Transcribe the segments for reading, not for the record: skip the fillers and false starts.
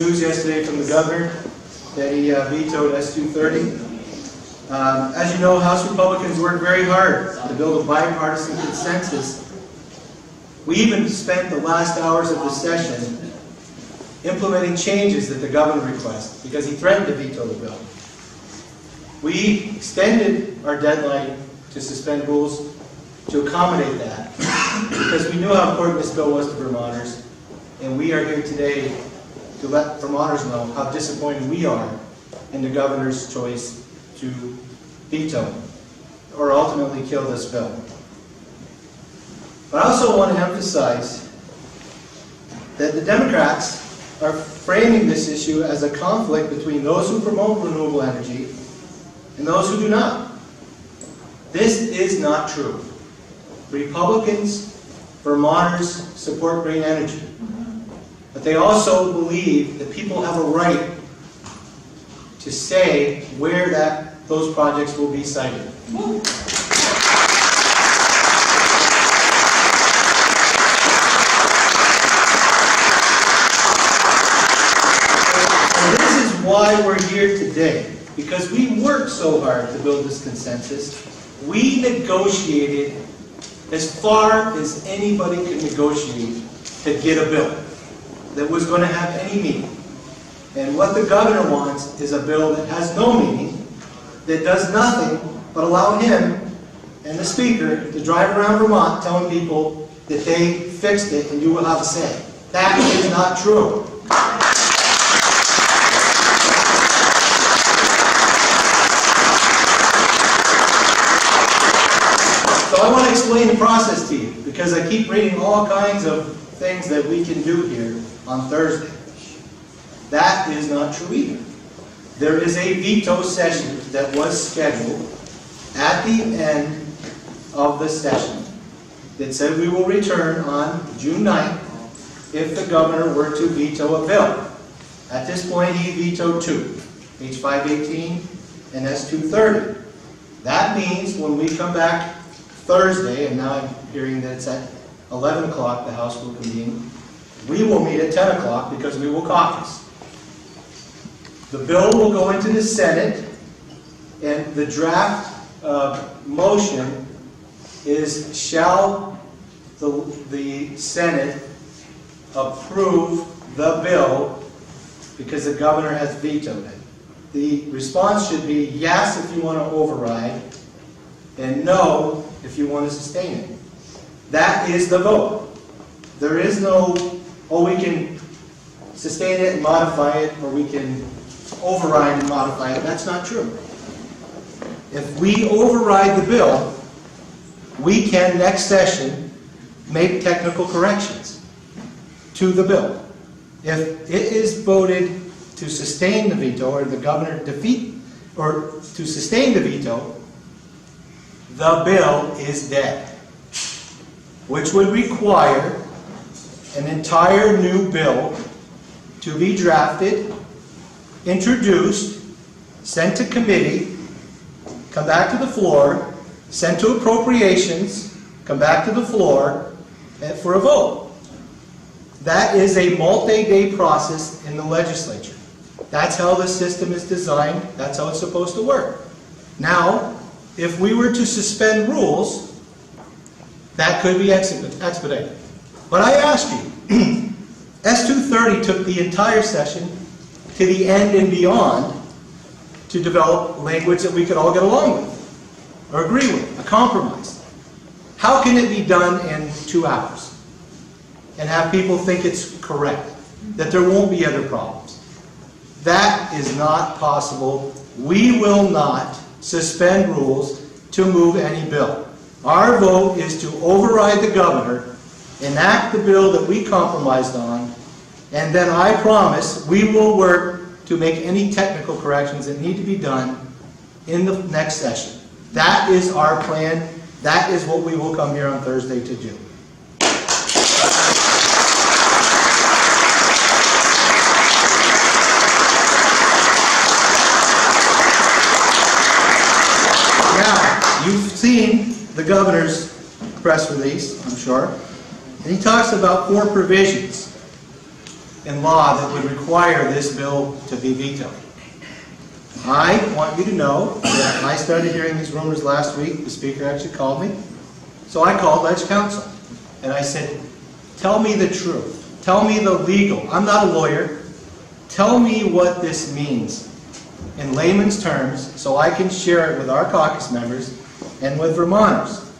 News yesterday from the governor that he vetoed S.230. As you know, House Republicans worked very hard to build a bipartisan consensus. We even spent the last hours of the session implementing changes that the governor requested because he threatened to veto the bill. We extended our deadline to suspend rules to accommodate that because we knew how important this bill was to Vermonters, and we are here today to let Vermonters know how disappointed we are in the governor's choice to veto or ultimately kill this bill. But I also want to emphasize that the Democrats are framing this issue as a conflict between those who promote renewable energy and those who do not. This is not true. Republicans, Vermonters support green energy. But they also believe that people have a right to say where those projects will be sited. And this is why we're here today, because we worked so hard to build this consensus. We negotiated as far as anybody could negotiate to get a bill that was going to have any meaning. And what the governor wants is a bill that has no meaning, that does nothing but allow him and the speaker to drive around Vermont telling people that they fixed it and you will have a say. That is not true. So I want to explain the process to you because I keep reading all kinds of things that we can do here on Thursday. That is not true either. There is a veto session that was scheduled at the end of the session that said we will return on June 9th if the governor were to veto a bill. At this point, he vetoed two, H.518 and S.230. That means when we come back Thursday, and now I'm hearing that it's at 11 o'clock the House will convene, we will meet at 10 o'clock because we will caucus. The bill will go into the Senate, and the draft motion is, shall the Senate approve the bill because the governor has vetoed it. The response should be yes if you want to override, and no if you want to sustain it. That is the vote. There is no, oh, we can sustain it and modify it, or we can override and modify it. That's not true. If we override the bill, we can next session make technical corrections to the bill. If it is voted to sustain the veto, or the governor defeat, or to sustain the veto, the bill is dead, which would require an entire new bill to be drafted, introduced, sent to committee, come back to the floor, sent to appropriations, come back to the floor for a vote. That is a multi-day process in the legislature. That's how the system is designed. That's how it's supposed to work. Now, if we were to suspend rules, that could be expedited. But I ask you, S.230 took the entire session to the end and beyond to develop language that we could all get along with, or agree with, a compromise. How can it be done in 2 hours and have people think it's correct, that there won't be other problems? That is not possible. We will not suspend rules to move any bill. Our vote is to override the governor, enact the bill that we compromised on, and then I promise we will work to make any technical corrections that need to be done in the next session. That is our plan. That is what we will come here on Thursday to do. Now, you've seen the governor's press release, I'm sure, and he talks about 4 provisions in law that would require this bill to be vetoed. I want you to know that I started hearing these rumors last week. The speaker actually called me. So I called Ledge Counsel and I said, tell me the truth. Tell me the legal. I'm not a lawyer. Tell me what this means in layman's terms so I can share it with our caucus members and with Vermonters.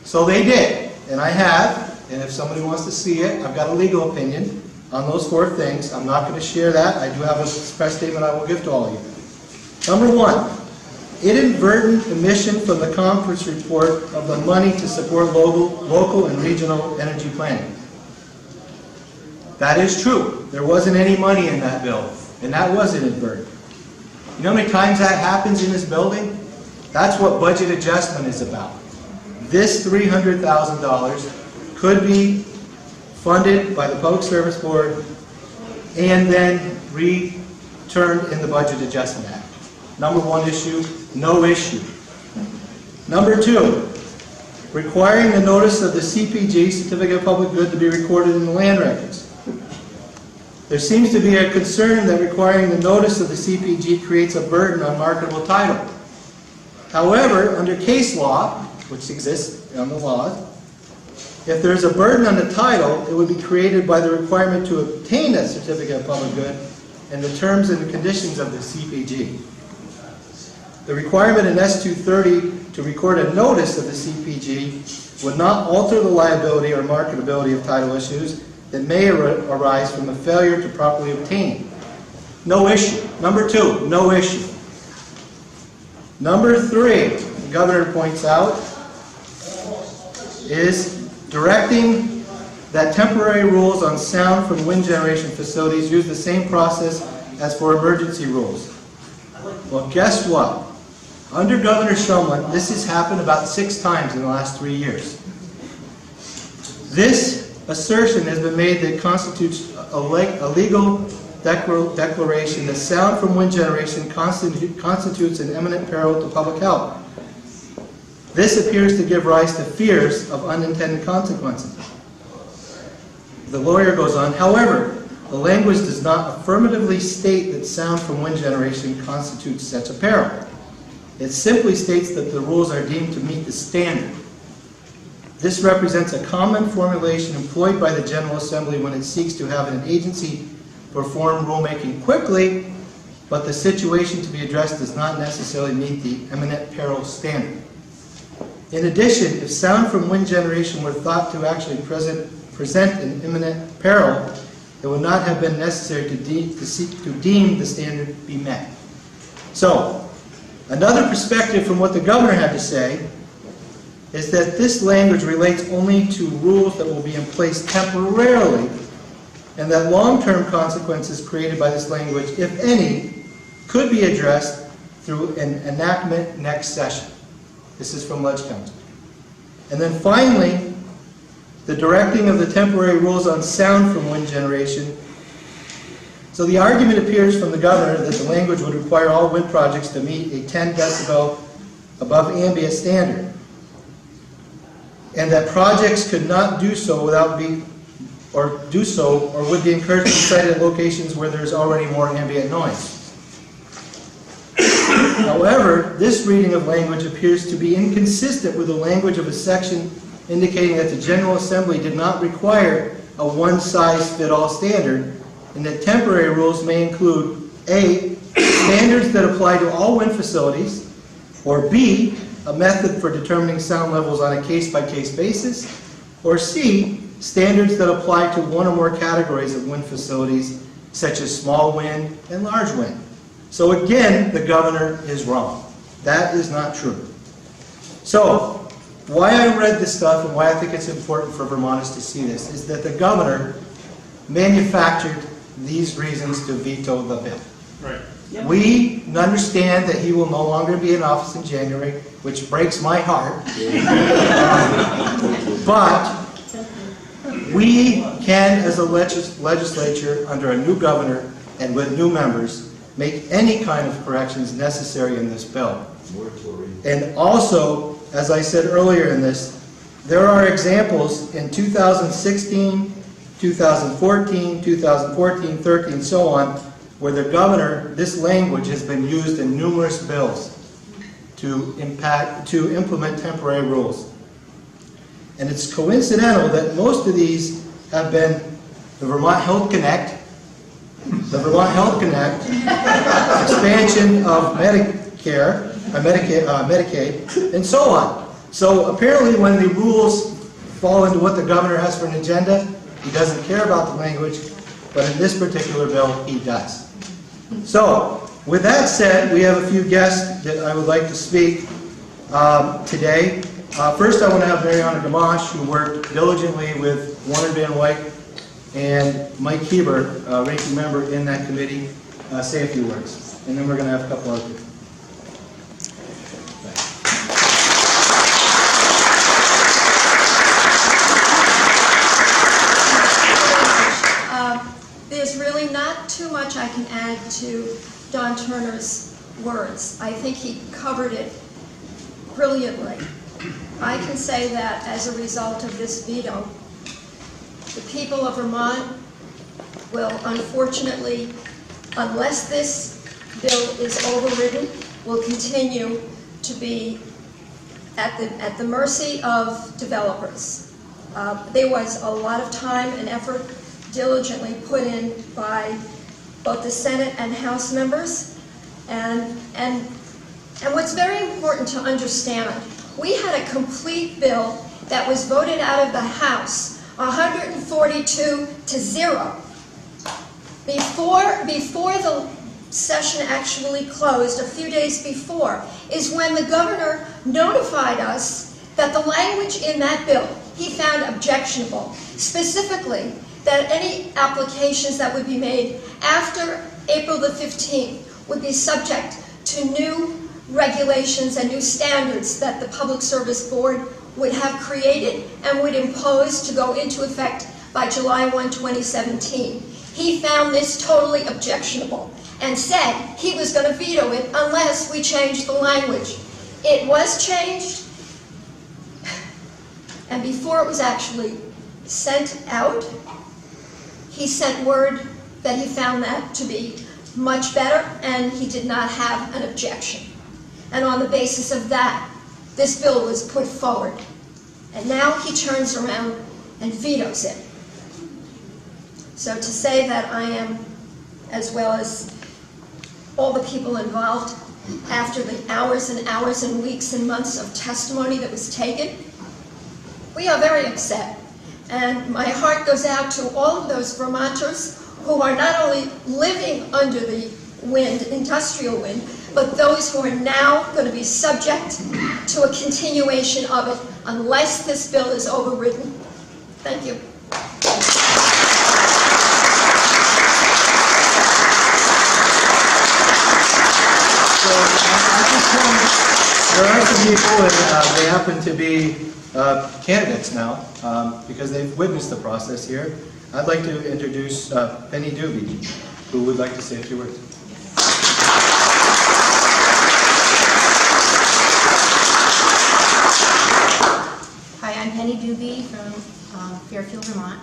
So they did, and I have, and if somebody wants to see it, I've got a legal opinion on those 4 things. I'm not going to share that. I do have a press statement I will give to all of you. Number 1, inadvertent omission from the conference report of the money to support local and regional energy planning. That is true. There wasn't any money in that bill, and that was inadvertent. You know how many times that happens in this building? That's what budget adjustment is about. This $300,000 could be funded by the Public Service Board and then returned in the Budget Adjustment Act. Number 1 issue, no issue. Number 2, requiring the notice of the CPG, Certificate of Public Good, to be recorded in the land records. There seems to be a concern that requiring the notice of the CPG creates a burden on marketable title. However, under case law, which exists on the law, if there's a burden on the title, it would be created by the requirement to obtain a Certificate of Public Good and the terms and the conditions of the CPG. The requirement in S.230 to record a notice of the CPG would not alter the liability or marketability of title issues that may arise from a failure to properly obtain. No issue. Number 2, no issue. Number 3, the governor points out, is directing that temporary rules on sound from wind generation facilities use the same process as for emergency rules. Well, guess what? Under Governor Shumlin, this has happened about 6 times in the last 3 years. This assertion has been made that constitutes a legal declaration that sound from wind generation constitutes an imminent peril to public health. This appears to give rise to fears of unintended consequences. The lawyer goes on, however, the language does not affirmatively state that sound from wind generation constitutes such a peril. It simply states that the rules are deemed to meet the standard. This represents a common formulation employed by the General Assembly when it seeks to have an agency perform rulemaking quickly, but the situation to be addressed does not necessarily meet the imminent peril standard. In addition, if sound from wind generation were thought to actually present an imminent peril, it would not have been necessary to deem the standard be met. So, another perspective from what the governor had to say is that this language relates only to rules that will be in place temporarily, and that long-term consequences created by this language, if any, could be addressed through an enactment next session. This is from Ledge Counsel. And then finally, the directing of the temporary rules on sound from wind generation. So the argument appears from the governor that the language would require all wind projects to meet a 10 decibel above ambient standard, and that projects could not do so without or would be encouraged to be sited at locations where there is already more ambient noise. However, this reading of language appears to be inconsistent with the language of a section indicating that the General Assembly did not require a one-size-fit-all standard, and that temporary rules may include A, standards that apply to all wind facilities, or B, a method for determining sound levels on a case-by-case basis, or C, standards that apply to one or more categories of wind facilities, such as small wind and large wind. So again, the governor is wrong. That is not true. So, why I read this stuff and why I think it's important for Vermonters to see this is that the governor manufactured these reasons to veto the bill. Right. Yep. We understand that he will no longer be in office in January, which breaks my heart. But we can, as a legislature, under a new governor and with new members, make any kind of corrections necessary in this bill. And also, as I said earlier in this, there are examples in 2016 2014, 2014-13, and so on, where the governor, this language has been used in numerous bills to implement temporary rules. And it's coincidental that most of these have been the Vermont Health Connect, expansion of Medicare, Medicaid, and so on. So apparently when the rules fall into what the governor has for an agenda, he doesn't care about the language, but in this particular bill, he does. So, with that said, we have a few guests that I would like to speak today. First, I want to have Mariana Gamache, who worked diligently with Warner Van Wyck and Mike Heber, ranking member in that committee, say a few words. And then we're going to have a couple other people. There's really not too much I can add to Don Turner's words. I think he covered it brilliantly. I can say that as a result of this veto, the people of Vermont will unfortunately, unless this bill is overridden, will continue to be at the mercy of developers. There was a lot of time and effort diligently put in by both the Senate and House members, and what's very important to understand, we had a complete bill that was voted out of the House 142 to 0 before the session actually closed. A few days before is when the governor notified us that the language in that bill he found objectionable, specifically that any applications that would be made after April the 15th would be subject to new regulations and new standards that the Public Service Board would have created and would impose to go into effect by July 1, 2017. He found this totally objectionable and said he was going to veto it unless we changed the language. It was changed, and before it was actually sent out, he sent word that he found that to be much better, and he did not have an objection. And on the basis of that, this bill was put forward. And now he turns around and vetoes it. So to say that I am, as well as all the people involved, after the hours and hours and weeks and months of testimony that was taken, we are very upset. And my heart goes out to all of those Vermonters who are not only living under the wind, industrial wind, but those who are now going to be subject to a continuation of it unless this bill is overridden. Thank you. So there are some people, and they happen to be candidates now, because they've witnessed the process here. I'd like to introduce Penny Doobie, who would like to say a few words. Hi, I'm Penny Doobie from Fairfield, Vermont,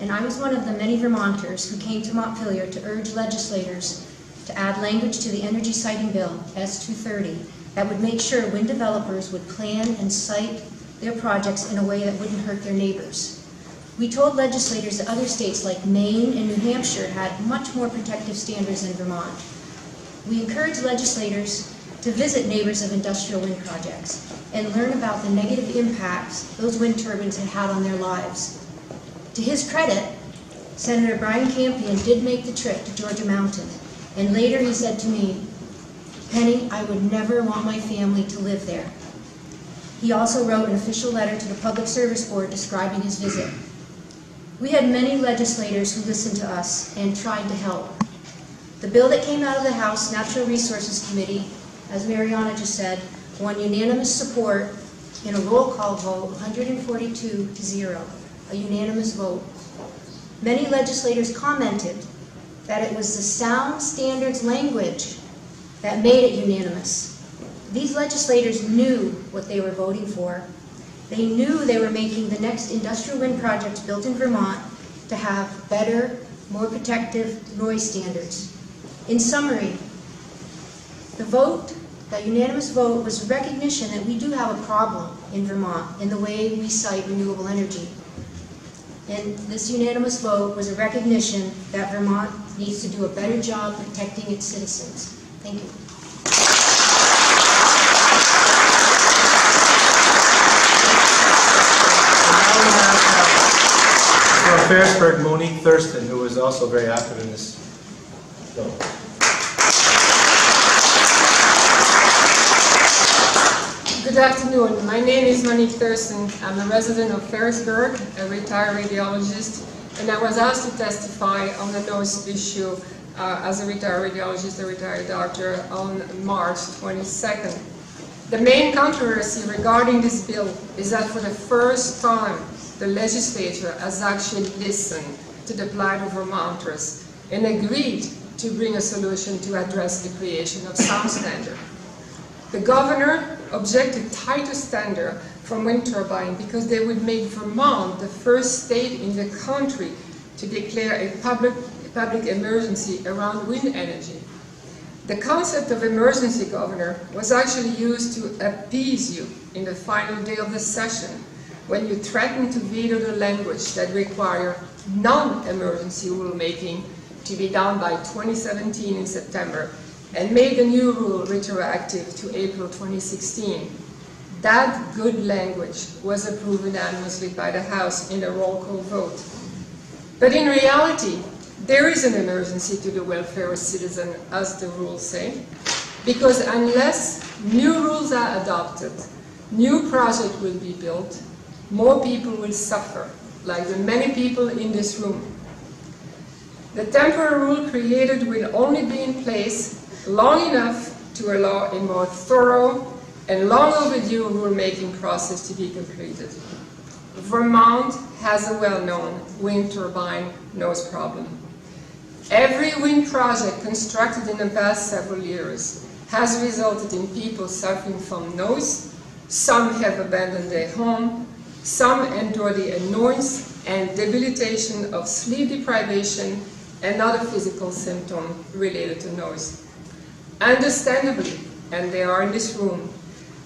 and I was one of the many Vermonters who came to Montpelier to urge legislators to add language to the energy siting bill, S.230, that would make sure wind developers would plan and site their projects in a way that wouldn't hurt their neighbors. We told legislators that other states like Maine and New Hampshire had much more protective standards than Vermont. We encouraged legislators to visit neighbors of industrial wind projects and learn about the negative impacts those wind turbines had had on their lives. To his credit, Senator Brian Campion did make the trip to Georgia Mountain, and later he said to me, "Penny, I would never want my family to live there." He also wrote an official letter to the Public Service Board describing his visit. We had many legislators who listened to us and tried to help. The bill that came out of the House Natural Resources Committee, as Mariana just said, won unanimous support in a roll call vote, 142 to 0, a unanimous vote. Many legislators commented that it was the sound standards language that made it unanimous. These legislators knew what they were voting for. They knew they were making the next industrial wind project built in Vermont to have better, more protective noise standards. In summary, the unanimous vote was recognition that we do have a problem in Vermont in the way we cite renewable energy. And this unanimous vote was a recognition that Vermont needs to do a better job protecting its citizens. Thank you. From Ferrisburg, Monique Thurston, who was also very active in this bill. Good afternoon. My name is Monique Thurston. I'm a resident of Ferrisburg, a retired radiologist, and I was asked to testify on the noise issue as a retired radiologist, a retired doctor, on March 22nd. The main controversy regarding this bill is that for the first time, the legislature has actually listened to the plight of Vermonters and agreed to bring a solution to address the creation of sound standard. The governor objected tighter standard from wind turbine because they would make Vermont the first state in the country to declare a public emergency around wind energy. The concept of emergency, Governor, was actually used to appease you in the final day of the session when you threatened to veto the language that required non-emergency rulemaking to be done by 2017 in September and made the new rule retroactive to April 2016. That good language was approved unanimously by the House in a roll call vote. But in reality, there is an emergency to the welfare of citizens, as the rules say, because unless new rules are adopted, new projects will be built, more people will suffer, like the many people in this room. The temporary rule created will only be in place long enough to allow a more thorough and long overdue rulemaking process to be completed. Vermont has a well-known wind turbine noise problem. Every wind project constructed in the past several years has resulted in people suffering from noise. Some have abandoned their home. Some endure the annoyance and debilitation of sleep deprivation and other physical symptoms related to noise. Understandably, and they are in this room,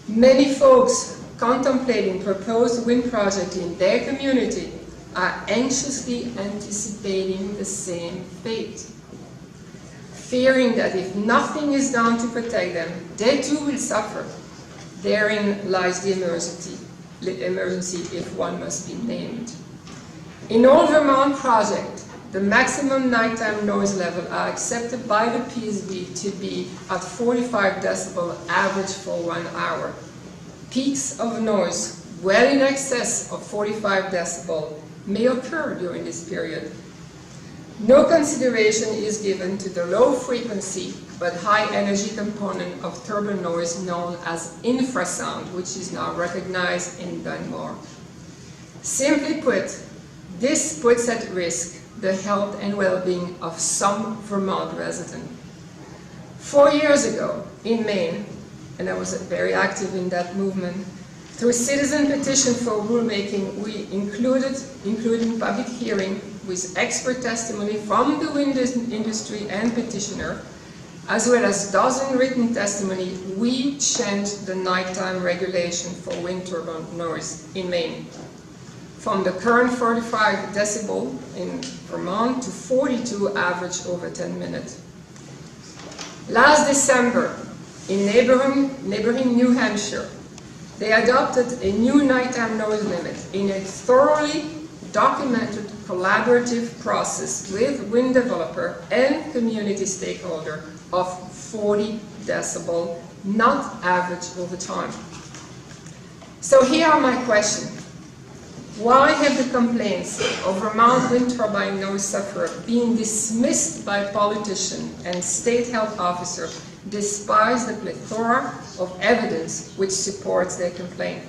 many folks contemplating proposed wind projects in their community are anxiously anticipating the same fate, fearing that if nothing is done to protect them, they too will suffer. Therein lies the emergency if one must be named. In all Vermont projects, the maximum nighttime noise level are accepted by the PSB to be at 45 decibel average for 1 hour. Peaks of noise well in excess of 45 decibel may occur during this period. No consideration is given to the low frequency but high energy component of turbine noise known as infrasound, which is now recognized in Dunmore. Simply put, this puts at risk the health and well-being of some Vermont residents. 4 years ago in Maine, and I was very active in that movement, through citizen petition for rulemaking, we including public hearing with expert testimony from the wind industry and petitioner, as well as dozen written testimony, we changed the nighttime regulation for wind turbine noise in Maine from the current 45 decibel in Vermont to 42 average over 10 minutes. Last December, in neighboring New Hampshire, they adopted a new nighttime noise limit in a thoroughly documented collaborative process with wind developer and community stakeholder of 40 decibel, not average over time. So here are my questions. Why have the complaints of Vermont wind turbine noise sufferer been dismissed by politicians and state health officers despite the plethora of evidence which supports their complaint?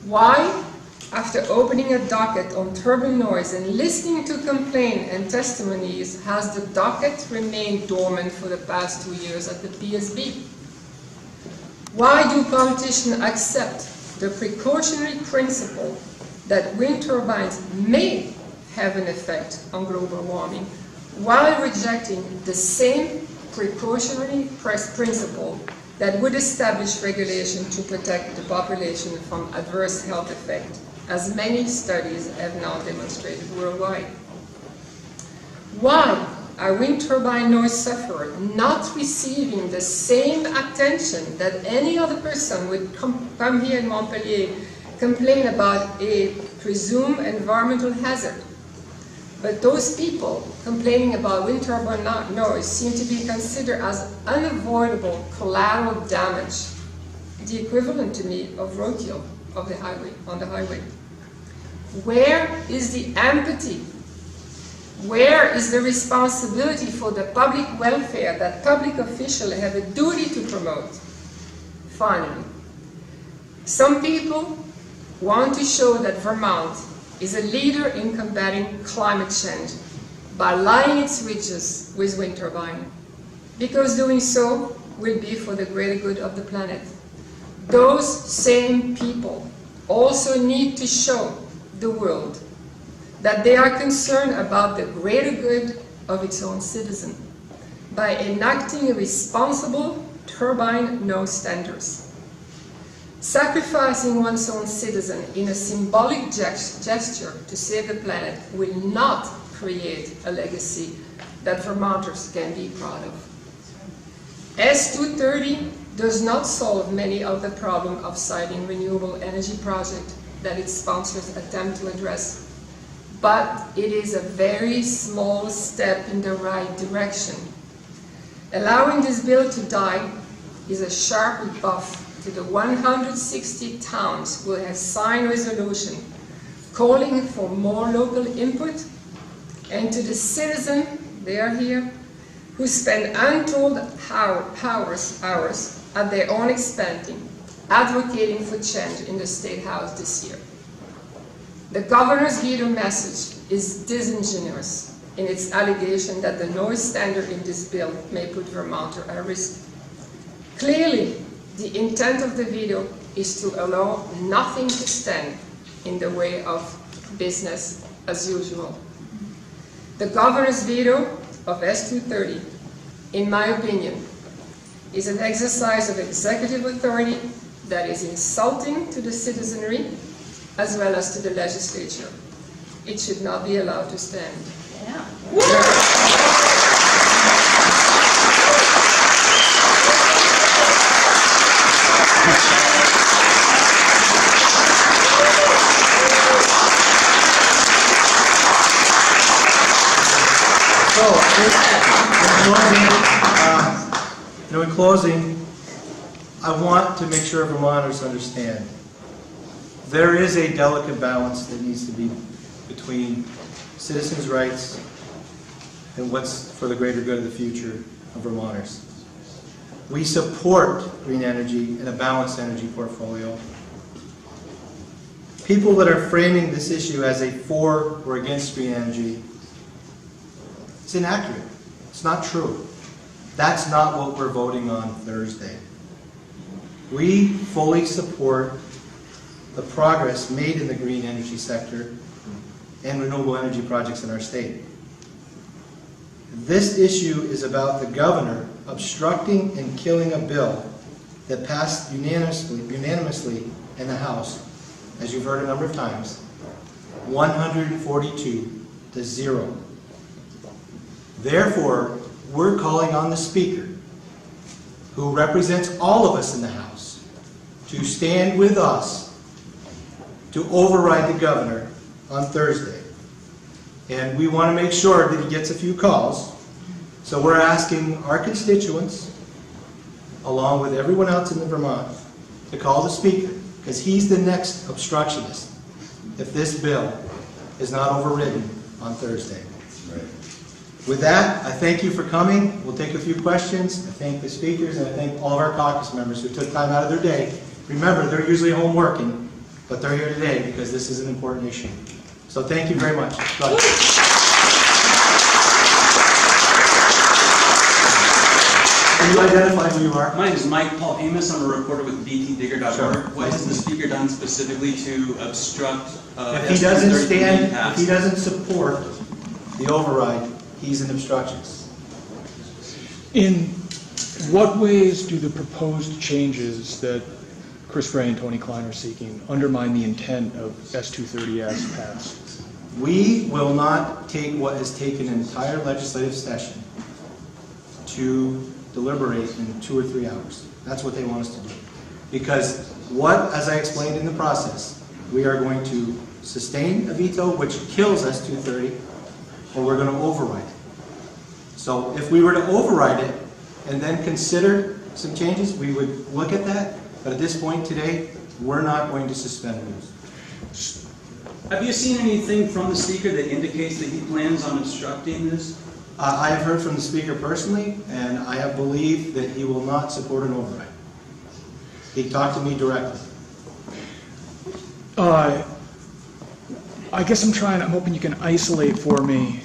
Why, after opening a docket on turbine noise and listening to complaints and testimonies, has the docket remained dormant for the past 2 years at the PSB? Why do politicians accept the precautionary principle that wind turbines may have an effect on global warming, while rejecting the same precautionary principle that would establish regulation to protect the population from adverse health effects, as many studies have now demonstrated worldwide. Why are wind turbine noise sufferers not receiving the same attention that any other person would come here in Montpellier, complain about a presumed environmental hazard? But those people complaining about wind turbine noise seem to be considered as unavoidable collateral damage, the equivalent to me of roadkill of the highway, on the highway. Where is the empathy? Where is the responsibility for the public welfare that public officials have a duty to promote? Finally, some people want to show that Vermont is a leader in combating climate change by lining its ridges with wind turbines, because doing so will be for the greater good of the planet. Those same people also need to show the world that they are concerned about the greater good of its own citizens by enacting responsible turbine noise standards. Sacrificing one's own citizen in a symbolic gesture to save the planet will not create a legacy that Vermonters can be proud of. S.230 does not solve many of the problems of siting renewable energy projects that its sponsors attempt to address, but it is a very small step in the right direction. Allowing this bill to die is a sharp rebuff to the 160 towns who have signed resolution calling for more local input, and to the citizens, they are here, who spend untold hours at their own expense advocating for change in the State House this year. The governor's veto message is disingenuous in its allegation that the noise standard in this bill may put Vermonters at risk. Clearly, the intent of the veto is to allow nothing to stand in the way of business as usual. The governor's veto of S.230, in my opinion, is an exercise of executive authority that is insulting to the citizenry as well as to the legislature. It should not be allowed to stand. In closing, I want to make sure Vermonters understand there is a delicate balance that needs to be between citizens' rights and what's for the greater good of the future of Vermonters. We support green energy and a balanced energy portfolio. People that are framing this issue as a for or against green energy, it's inaccurate. It's not true. That's not what we're voting on Thursday. We fully support the progress made in the green energy sector and renewable energy projects in our state. This issue is about the governor obstructing and killing a bill that passed unanimously in the House, as you've heard a number of times, 142-0. Therefore, we're calling on the Speaker, who represents all of us in the House, to stand with us to override the governor on Thursday. And we want to make sure that he gets a few calls. So we're asking our constituents, along with everyone else in Vermont, to call the Speaker, because he's the next obstructionist if this bill is not overridden on Thursday. With that, I thank you for coming. We'll take a few questions. I thank the speakers, and I thank all of our caucus members who took time out of their day. Remember, they're usually home working, but they're here today because this is an important issue. So thank you very much. Go ahead. Can you identify who you are? My name is Mike Paul Amos. I'm a reporter with btdigger.org. Sure. What has the speaker done specifically to obstruct If he doesn't S.230 from being stand, if passed? he doesn't support the override, he's an obstructionist. In what ways do the proposed changes that Chris Bray and Tony Klein are seeking undermine the intent of S.230 as passed? We will not take what has taken an entire legislative session to deliberate in 2 or 3 hours. That's what they want us to do. Because what, as I explained in the process, we are going to sustain a veto which kills S.230, or we're going to override it. So if we were to override it and then consider some changes, we would look at that. But at this point today, we're not going to suspend rules. Have you seen anything from the speaker that indicates that he plans on obstructing this? I have heard from the speaker personally, and I have believed that he will not support an override. He talked to me directly. I guess I'm hoping you can isolate for me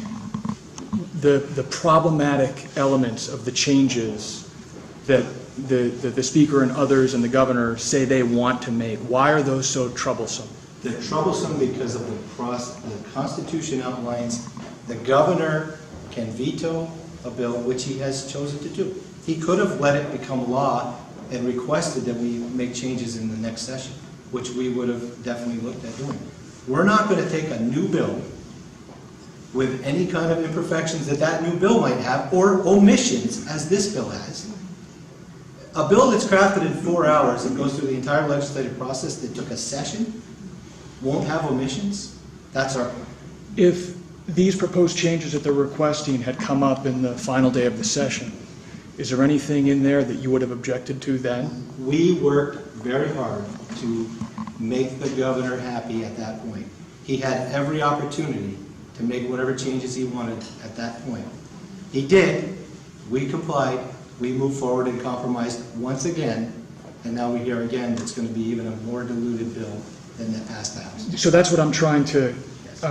the problematic elements of the changes that the speaker and others and the governor say they want to make. Why are those so troublesome? They're troublesome because of the Constitution outlines the governor can veto a bill, which he has chosen to do. He could have let it become law and requested that we make changes in the next session, which we would have definitely looked at doing. We're not going to take a new bill with any kind of imperfections that new bill might have, or omissions, as this bill has. A bill that's crafted in 4 hours and goes through the entire legislative process that took a session won't have omissions. That's our point. If these proposed changes that they're requesting had come up in the final day of the session, is there anything in there that you would have objected to then? We worked very hard to make the governor happy at that point. He had every opportunity to make whatever changes he wanted at that point. He did. We complied. We moved forward and compromised once again, and now we hear again it's going to be even a more diluted bill than that passed the House. So that's what I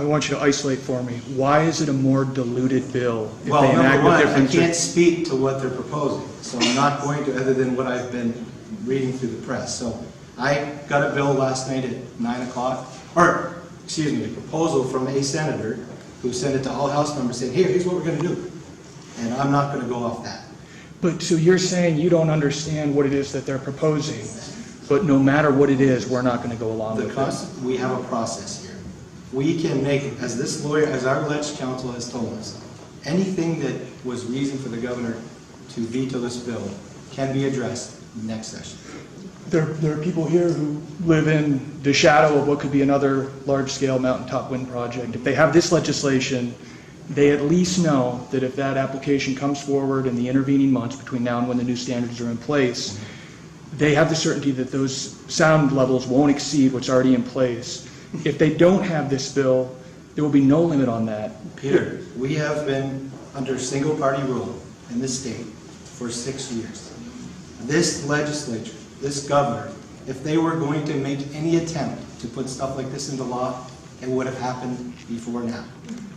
want you to isolate for me. Why is it a more diluted bill if Well, they enact number the one, I difference? can't speak to what they're proposing, so I'm not going to, other than what I've been reading through the press. So I got a bill last night at 9 o'clock, or, excuse me, a proposal from a senator who sent it to all House members saying, here, here's what we're going to do. And I'm not going to go off that. But so you're saying you don't understand what it is that they're proposing, but no matter what it is, we're not going to go along with it. We have a process here. We can make, as this lawyer, as our ledge counsel has told us, anything that was reason for the governor to veto this bill can be addressed next session. There are people here who live in the shadow of what could be another large-scale mountaintop wind project. If they have this legislation, they at least know that if that application comes forward in the intervening months between now and when the new standards are in place, they have the certainty that those sound levels won't exceed what's already in place. If they don't have this bill, there will be no limit on that. Peter, we have been under single-party rule in this state for 6 years. This legislature, this governor, if they were going to make any attempt to put stuff like this into law, it would have happened before now.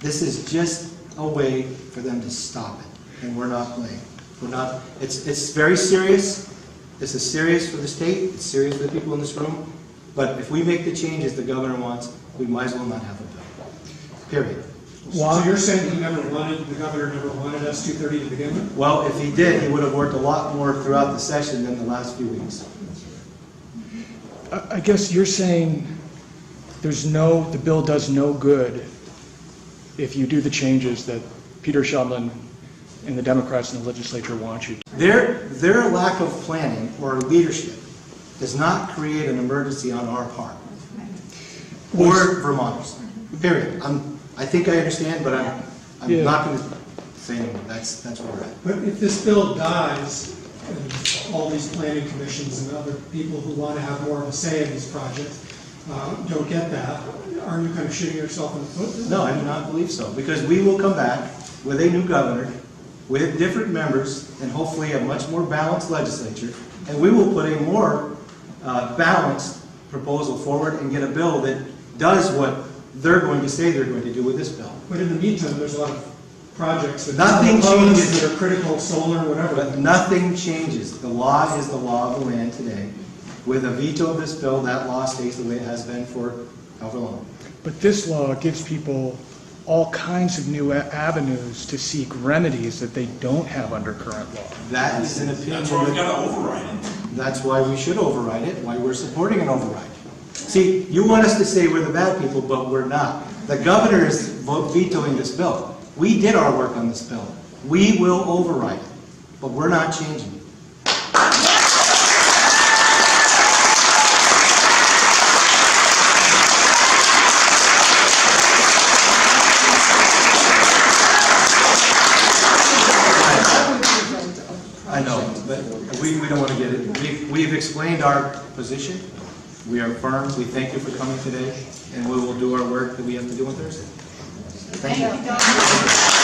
This is just a way for them to stop it, and we're not playing. We're not. It's very serious. This is serious for the state. It's serious for the people in this room. But if we make the changes the governor wants, we might as well not have a bill. Period. So you're saying the governor never wanted S.230 to begin with? Well, if he did, he would have worked a lot more throughout the session than the last few weeks. I guess you're saying the bill does no good if you do the changes that Peter Shumlin and the Democrats in the legislature want you to. Their lack of planning or leadership does not create an emergency on our part or Vermonters. Period. I think I understand, but I'm not going to say anymore. That's where we're at. But if this bill dies, and all these planning commissions and other people who want to have more of a say in these projects don't get that, aren't you kind of shooting yourself in the foot? No, I do not believe so, because we will come back with a new governor, with different members, and hopefully a much more balanced legislature, and we will put a more balanced proposal forward and get a bill that does what they're going to say they're going to do with this bill. But in the meantime, there's a lot of projects that Nothing changes. that are critical, solar, whatever. But nothing changes. The law is the law of the land today. With a veto of this bill, that law stays the way it has been for however long. But this law gives people all kinds of new avenues to seek remedies that they don't have under current law. That is an opinion. That's why we gotta override it. That's why we should override it, why we're supporting an override. See, you want us to say we're the bad people, but we're not. The governor is vetoing this bill. We did our work on this bill. We will override it, but we're not changing it. I know, but we don't want to get it. We've explained our position. We are firm. We thank you for coming today, and we will do our work that we have to do on Thursday. Thank you.